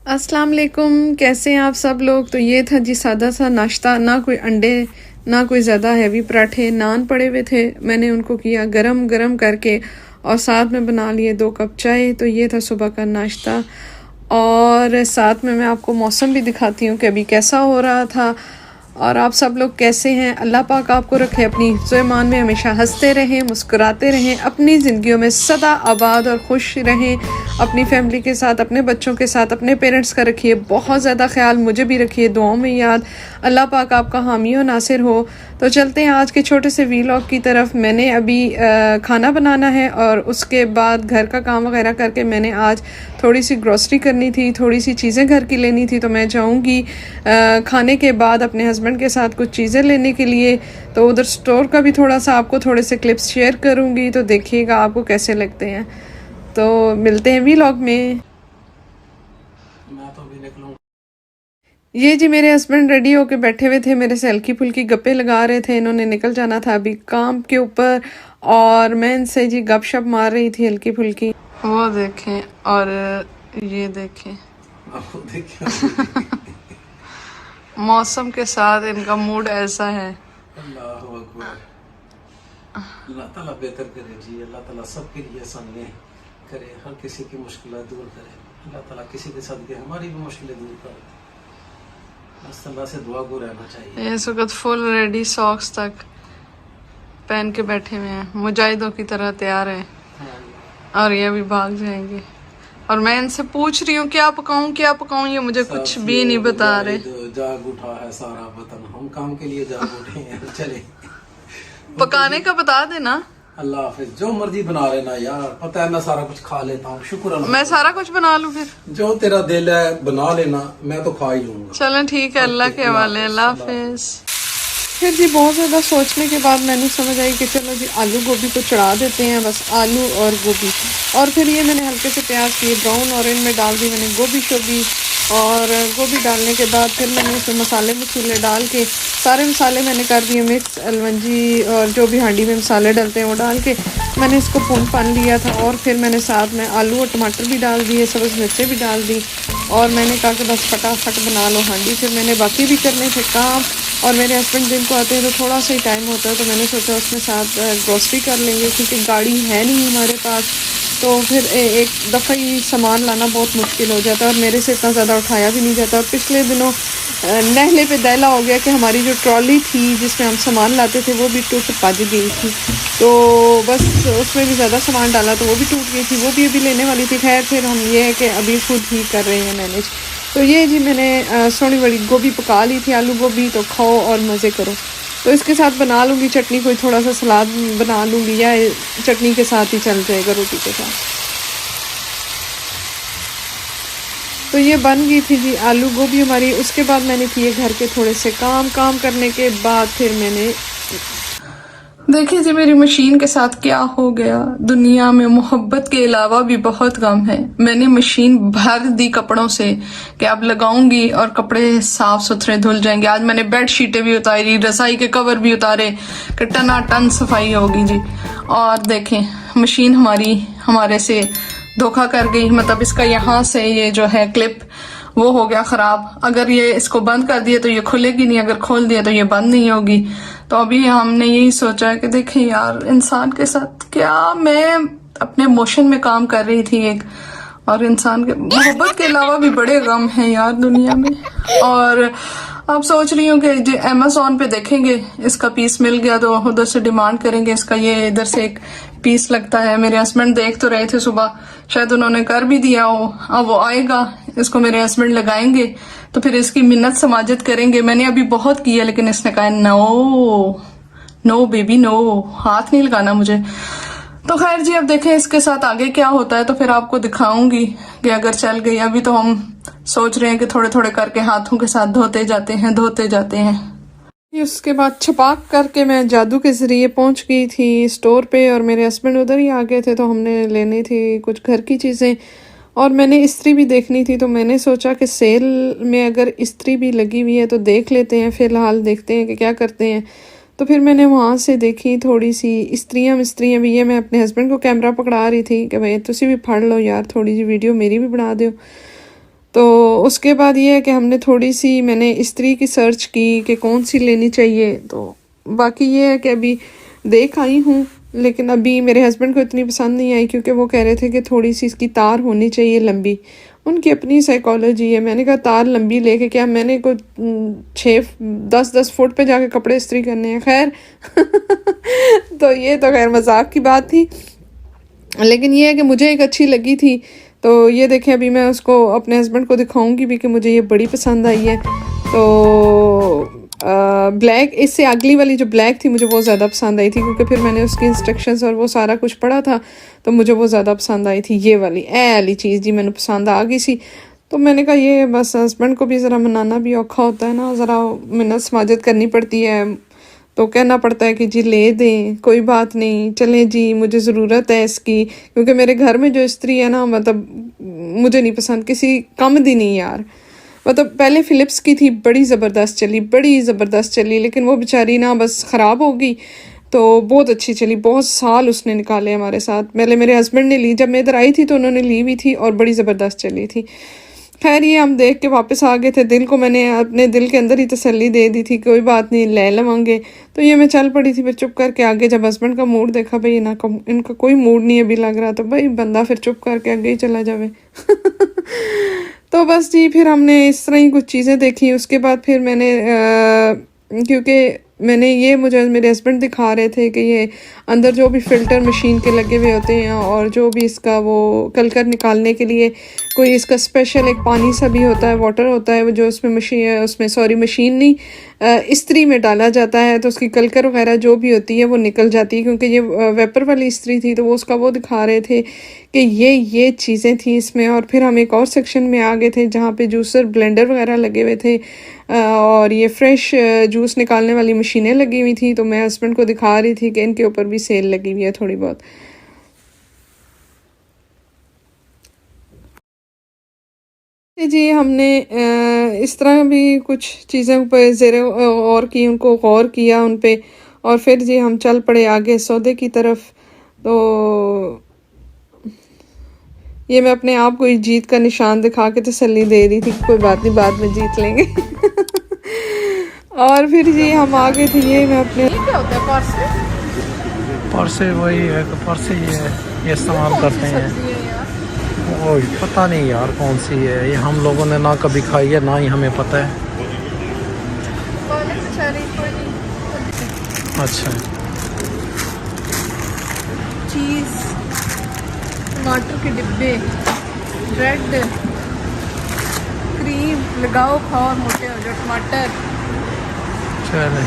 अस्सलाम वालेकुम, कैसे हैं आप सब लोग। तो ये था जी सादा सा नाश्ता, ना कोई अंडे ना कोई ज़्यादा हैवी पराठे। नान पड़े हुए थे, मैंने उनको किया गरम गरम करके और साथ में बना लिए 2 कप चाय। तो ये था सुबह का नाश्ता। और साथ में मैं आपको मौसम भी दिखाती हूँ कि अभी कैसा हो रहा था और आप सब लोग कैसे हैं। अल्लाह पाक आपको रखे अपनी ईमान में, हमेशा हंसते रहें, मुस्कुराते रहें, अपनी ज़िंदगियों में सदा आबाद और खुश रहें। अपनी फैमिली के साथ, अपने बच्चों के साथ, अपने पेरेंट्स का रखिए बहुत ज़्यादा ख्याल, मुझे भी रखिए दुआओं में याद। अल्लाह पाक आपका हामी और नासिर हो। तो चलते हैं आज के छोटे से वीलॉग की तरफ। मैंने अभी खाना बनाना है और उसके बाद घर का काम वगैरह करके मैंने आज थोड़ी सी ग्रॉसरी करनी थी, थोड़ी सी चीज़ें घर की लेनी थी। तो मैं जाऊँगी खाने के बाद अपने हस्बैंड के साथ कुछ चीज़ें लेने के लिए। तो उधर स्टोर का भी थोड़ा सा आपको थोड़े से क्लिप्स शेयर करूँगी, तो देखिएगा आपको कैसे लगते हैं। तो मिलते हैं वीलॉग में। मैं तो अभी निकलूं। ये जी मेरे हस्बैंड रेडी होके बैठे हुए थे, मेरे से हल्की फुल्की गप्पे लगा रहे थे। इन्होंने निकल जाना था अभी काम के ऊपर और मैं इनसे जी गपशप मार रही थी हल्की फुल्की। वो देखें और ये देखें आपको देखिए मौसम के साथ इनका मूड ऐसा है। अल्लाह अकबर। अल्लाह ताला बेहतर करे जी। अल्लाह ताला सबके लिए आसानियां करे, हर किसी की मुश्किलें दूर करे। अल्लाह ताला किसी के सदके हमारी भी मुश्किलें दूर करे। बस अल्लाह से दुआ को रहना चाहिए। इस वक्त फुल रेडी, सॉक्स तक पहन के बैठे हुए हैं, मुजाहिदों की तरह तैयार हैं। हाँ, और ये अभी भाग जाएंगे और मैं इनसे पूछ रही हूँ क्या पकाऊं क्या पकाऊं, ये मुझे कुछ भी नहीं बता रहे। जाग उठा है सारा वतन, हम काम के लिए जाग उठे हैं। चले पकाने का बता देना। अल्लाह हाफिज। जो मर्जी बना लेना यार, पता है मैं सारा कुछ खा लेता हूँ, शुक्र अल्लाह। मैं सारा कुछ बना लूं फिर? जो तेरा दिल है बना लेना, मैं तो खा ही लूंगा। चलें ठीक है, अल्लाह के हवाले। अल्लाह हाफिज। फिर जी बहुत ज़्यादा सोचने के बाद मैंने समझ आई कि चलो जी आलू गोभी को चढ़ा देते हैं, बस आलू और गोभी। और फिर ये मैंने हल्के से प्याज किए ब्राउन और इनमें डाल दी मैंने गोभी शोभी। और गोभी डालने के बाद फिर मैंने उसमें मसाले मसूले डाल के सारे मसाले मैंने कर दिए मिक्स, अलवंजी और जो भी हांडी में मसाले डालते हैं वो डाल के मैंने इसको भून पान लिया था। और फिर मैंने साथ में आलू और टमाटर भी डाल दिए, सब्ज़ मिर्चें भी डाल दी और मैंने कहा कि बस फटाफट बना लो हांडी। फिर मैंने बाकी भी करने थे काम और मेरे हस्बैंड दिन को आते हैं तो थोड़ा सा ही टाइम होता है, तो मैंने सोचा उसमें साथ ग्रॉसरी कर लेंगे क्योंकि गाड़ी है नहीं हमारे पास। तो फिर एक दफ़ा ही सामान लाना बहुत मुश्किल हो जाता है और मेरे से इतना ज़्यादा उठाया भी नहीं जाता। और पिछले दिनों नहले पे दैला हो गया कि हमारी जो ट्रॉली थी जिसमें हम सामान लाते थे वो भी टूट पज गई थी। तो बस उसमें भी ज़्यादा सामान डाला तो वो भी टूट गई थी, वो भी अभी लेने वाली थी। खैर फिर हम ये है कि अभी खुद ही कर रहे हैं मैनेज। तो ये जी मैंने सोनी बड़ी गोभी पका ली थी, आलू गोभी। तो खाओ और मज़े करो। तो इसके साथ बना लूँगी चटनी, कोई थोड़ा सा सलाद बना लूँगी या चटनी के साथ ही चल जाएगा रोटी के साथ। तो ये बन गई थी जी आलू गोभी हमारी। उसके बाद मैंने किए घर के थोड़े से काम करने के बाद फिर मैंने देखिए जी मेरी मशीन के साथ क्या हो गया। दुनिया में मोहब्बत के अलावा भी बहुत गम है। मैंने मशीन भर दी कपड़ों से कि अब लगाऊंगी और कपड़े साफ सुथरे धुल जाएंगे। आज मैंने बेड शीटें भी उतारी, रसाई के कवर भी उतारे कि टनाटन सफाई होगी जी। और देखें मशीन हमारी हमारे से धोखा कर गई, मतलब इसका यहाँ से ये जो है क्लिप वो हो गया ख़राब। अगर ये इसको बंद कर दिया तो ये खुलेगी नहीं, अगर खोल दिया तो ये बंद नहीं होगी। तो अभी हमने यही सोचा है कि देखें यार इंसान के साथ क्या, मैं अपने मोशन में काम कर रही थी एक, और इंसान के मोहब्बत के अलावा भी बड़े गम हैं यार दुनिया में। और अब सोच रही हूँ कि जो अमेज़ॉन पे देखेंगे इसका पीस मिल गया तो उधर से डिमांड करेंगे इसका। ये इधर से एक पीस लगता है, मेरे हस्बैंड देख तो रहे थे सुबह, शायद उन्होंने कर भी दिया हो। अब वो आएगा, इसको मेरे हस्बैंड लगाएंगे तो फिर इसकी मिन्नत समाजत करेंगे। मैंने अभी बहुत किया लेकिन इसने कहा नो नो बेबी नो, हाथ नहीं लगाना मुझे। तो खैर जी अब देखें इसके साथ आगे क्या होता है, तो फिर आपको दिखाऊंगी कि अगर चल गई। अभी तो हम सोच रहे हैं कि थोड़े थोड़े करके हाथों के साथ धोते जाते हैं। उसके बाद छपाक करके मैं जादू के ज़रिए पहुंच गई थी स्टोर पे और मेरे हस्बैंड उधर ही आ गए थे। तो हमने लेनी थी कुछ घर की चीज़ें और मैंने इस्त्री भी देखनी थी। तो मैंने सोचा कि सेल में अगर इस्त्री भी लगी हुई है तो देख लेते हैं, फ़िलहाल देखते हैं कि क्या करते हैं। तो फिर मैंने वहाँ से देखी थोड़ी सी इस्त्रियाँ भी। ये मैं अपने हस्बैंड को कैमरा पकड़ा रही थी कि भाई तुसी भी फड़ लो यार, थोड़ी सी वीडियो मेरी भी बना दो। तो उसके बाद ये है कि हमने थोड़ी सी मैंने इस्त्री की सर्च की कि कौन सी लेनी चाहिए। तो बाकी ये है कि अभी देख आई हूँ, लेकिन अभी मेरे हस्बैंड को इतनी पसंद नहीं आई क्योंकि वो कह रहे थे कि थोड़ी सी इसकी तार होनी चाहिए लंबी। उनकी अपनी साइकोलॉजी है। मैंने कहा तार लंबी लेके क्या, मैंने को 6-10 फुट पे जाके कपड़े इस्त्री करने हैं। खैर तो ये तो खैर मजाक की बात थी, लेकिन ये है कि मुझे एक अच्छी लगी थी। तो ये देखें, अभी मैं उसको अपने हस्बैंड को दिखाऊंगी भी कि मुझे ये बड़ी पसंद आई है। तो ब्लैक, इससे अगली वाली जो ब्लैक थी मुझे बहुत ज़्यादा पसंद आई थी क्योंकि फिर मैंने उसकी इंस्ट्रक्शंस और वो सारा कुछ पढ़ा था, तो मुझे वो ज़्यादा पसंद आई थी। ये वाली चीज़ जी मैंने पसंद आ गई सी। तो मैंने कहा ये बस हस्बैंड को भी ज़रा मनाना भी औखा होता है ना, ज़रा मिन्नत समाजत करनी पड़ती है, तो कहना पड़ता है कि जी ले दें, कोई बात नहीं, चलें जी, मुझे ज़रूरत है इसकी। क्योंकि मेरे घर में जो इस्त्री है ना, मतलब मुझे नहीं पसंद किसी कम दी नहीं यार। मतलब पहले फ़िलिप्स की थी, बड़ी ज़बरदस्त चली, लेकिन वो बेचारी ना बस ख़राब हो गई। तो बहुत अच्छी चली, बहुत साल उसने निकाले हमारे साथ। पहले मेरे हस्बैंड ने ली, जब मैं इधर आई थी तो उन्होंने ली भी थी और बड़ी ज़बरदस्त चली थी। खैर ये हम देख के वापस आ गए थे। दिल को मैंने अपने दिल के अंदर ही तसल्ली दे दी थी, कोई बात नहीं ले लवांगे। तो ये मैं चल पड़ी थी फिर चुप करके आगे। जब हस्बैंड का मूड देखा भाई ना, इनका कोई मूड नहीं अभी लग रहा, तो भाई बंदा फिर चुप करके आगे ही चला जावे। तो बस जी फिर हमने इस तरह ही कुछ चीज़ें देखी। उसके बाद फिर मैंने क्योंकि मैंने ये, मुझे मेरे हस्बैंड दिखा रहे थे कि ये अंदर जो भी फ़िल्टर मशीन के लगे हुए होते हैं और जो भी इसका वो कलकर निकालने के लिए कोई इसका स्पेशल एक पानी सा भी होता है, वाटर होता है, वो जो उसमें मशीन नहीं इस्त्री में डाला जाता है, तो उसकी कलकर वगैरह जो भी होती है वो निकल जाती है। क्योंकि ये वेपर वाली इस्त्री थी, तो वो उसका वो दिखा रहे थे कि ये चीज़ें थी इसमें। और फिर हम एक और सेक्शन में आ गए थे जहाँ पे जूसर ब्लेंडर वगैरह लगे हुए थे और ये फ्रेश जूस निकालने वाली मशीनें लगी हुई थी। तो मैं हस्बैंड को दिखा रही थी कि इनके ऊपर भी सेल लगी हुई है थोड़ी बहुत। जी हमने इस तरह भी कुछ चीज़ें पे ज़ेर और की, उनको गौर किया उन पे, और फिर जी हम चल पड़े आगे सौदे की तरफ। तो ये मैं अपने आप को जीत का निशान दिखा के तसल्ली दे रही थी कि कोई बात नहीं, बाद में जीत लेंगे। और फिर जी हम आगे थे। ये मैं अपने, क्या होता है परसे वही है कि परसे ये इस्तेमाल करते हैं। वो पता नहीं यार कौन सी है ये, हम लोगों ने ना कभी खाई है ना ही हमें पता है। अच्छा, चीज़, टमाटर के डिब्बे, ब्रेड, क्रीम लगाओ, खाओ और मोटे हो जाओ। टमाटर, चले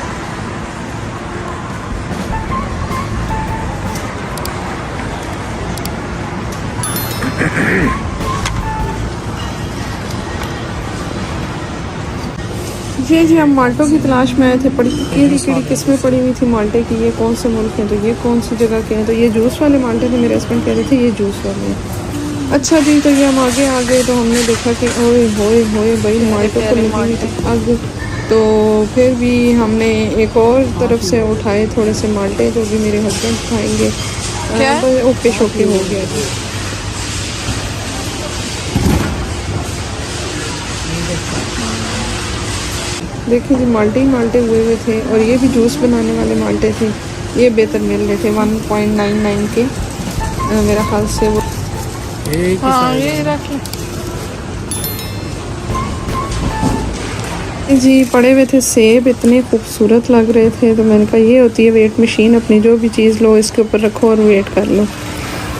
जी हम माल्टों की तलाश में आए थे। केड़ी किस्में पड़ी हुई थी माल्टे की, ये कौन से मुल्क हैं, तो ये कौन सी जगह के हैं। तो ये जूस वाले माल्टे थे, मेरे हस्बैंड कह रहे थे ये जूस वाले हैं। अच्छा जी, तो ये हम आगे आ गए तो हमने देखा कि ओए होए होए भाई, माल्टों को लगी हुई थी आग। तो फिर भी हमने एक और तरफ से उठाए थोड़े से माल्टे, जो भी मेरे हस्बैंड खाएंगे। ओके शोके हो गया जी। देखिए जी माल्टे ही माल्टे हुए थे, और ये भी जूस बनाने वाले माल्टे थे। ये बेहतर मिल रहे थे 1.99 के मेरा ख्याल से वो। हाँ ये रखें जी। पड़े हुए थे सेब, इतने खूबसूरत लग रहे थे। तो मैंने कहा ये होती है वेट मशीन, अपनी जो भी चीज़ लो इसके ऊपर रखो और वेट कर लो।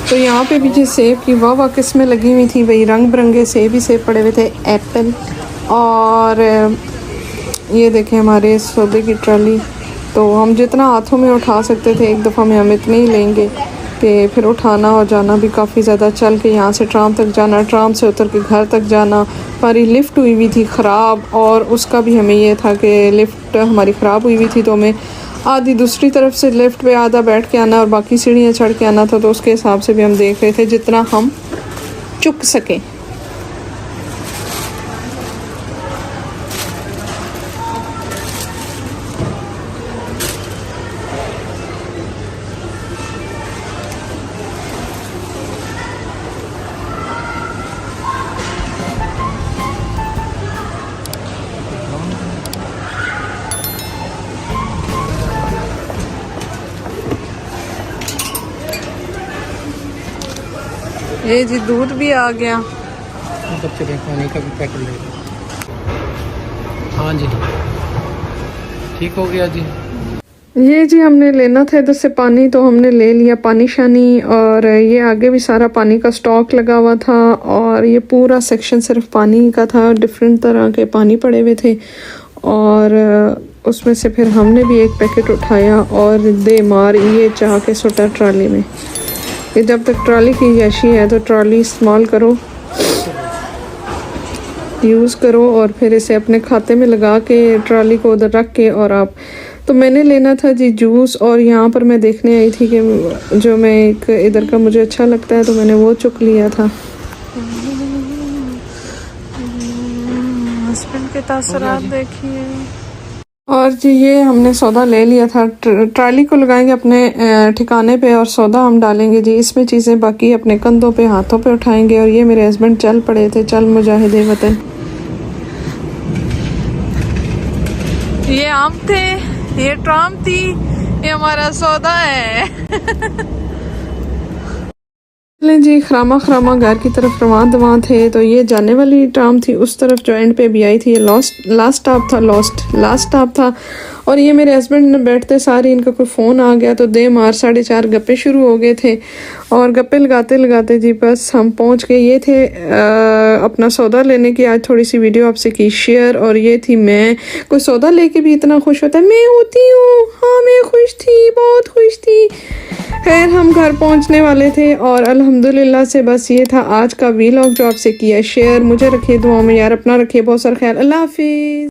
तो यहाँ पे भी जी सेब की वाह किस्में लगी हुई थी भाई, रंग बिरंगे सेब ही सेब पड़े हुए थे। एप्पल, और ये देखें हमारे सौदे की ट्राली। तो हम जितना हाथों में उठा सकते थे एक दफ़ा में हम इतने ही लेंगे कि फिर उठाना और जाना भी काफ़ी ज़्यादा। चल के यहाँ से ट्राम तक जाना, ट्राम से उतर के घर तक जाना। हमारी लिफ्ट हुई हुई थी ख़राब, और उसका भी हमें ये था कि लिफ्ट हमारी ख़राब हुई हुई थी, तो हमें आधी दूसरी तरफ से लिफ्ट पे आधा बैठ के आना और बाकी सीढ़ियाँ चढ़ के आना था। तो उसके हिसाब से भी हम देख रहे थे जितना हम चुक सकें। ये जी दूध भी आ गया। बच्चे के पानी का भी पैकेट ले लो। हाँ जी ठीक हो गया जी। ये जी हमने लेना था इधर से पानी, तो हमने ले लिया पानी शानी। और ये आगे भी सारा पानी का स्टॉक लगा हुआ था और ये पूरा सेक्शन सिर्फ पानी का था। डिफरेंट तरह के पानी पड़े हुए थे और उसमें से फिर हमने भी एक पैकेट उठाया और दे मार ये चाह के सुटा ट्रॉली में। ये जब तक ट्रॉली की जैसी है तो ट्रॉली इस्तेमाल करो, यूज़ करो और फिर इसे अपने खाते में लगा के ट्रॉली को उधर रख के। और आप तो मैंने लेना था जी जूस, और यहाँ पर मैं देखने आई थी कि जो मैं एक इधर का मुझे अच्छा लगता है तो मैंने वो चुक लिया था। हस्बैंड के तासरात देखिए। और जी ये हमने सौदा ले लिया था। ट्रॉली को लगाएंगे अपने ठिकाने पे और सौदा हम डालेंगे जी इसमें, चीज़ें बाकी अपने कंधों पे हाथों पे उठाएंगे। और ये मेरे हस्बैंड चल पड़े थे, चल मुजाहिदे वतन। ये आम थे, ये ट्राम थी, ये हमारा सौदा है। चलें जी खरामा खरामा घर की तरफ रवान दवां थे। तो ये जाने वाली ट्राम थी उस तरफ जो एंड पे भी आई थी। ये लास्ट स्टॉप था। और ये मेरे हस्बैंड ने बैठते सारी इनका कोई फ़ोन आ गया तो दे मार 4:30 गप्पे शुरू हो गए थे। और गप्पे लगाते लगाते जी बस हम पहुंच गए। ये थे अपना सौदा लेने की आज थोड़ी सी वीडियो आपसे की शेयर। और ये थी मैं, कोई सौदा लेके भी इतना खुश होता है, मैं होती हूँ। हाँ मैं खुश थी, बहुत खुश थी। खैर हम घर पहुंचने वाले थे और अल्हम्दुलिल्लाह से बस ये था आज का वीलॉग जो आपसे किया शेयर। मुझे रखिए दुआ में यार, अपना रखिए बहुत सारा ख्याल। अल्लाह हाफिज़।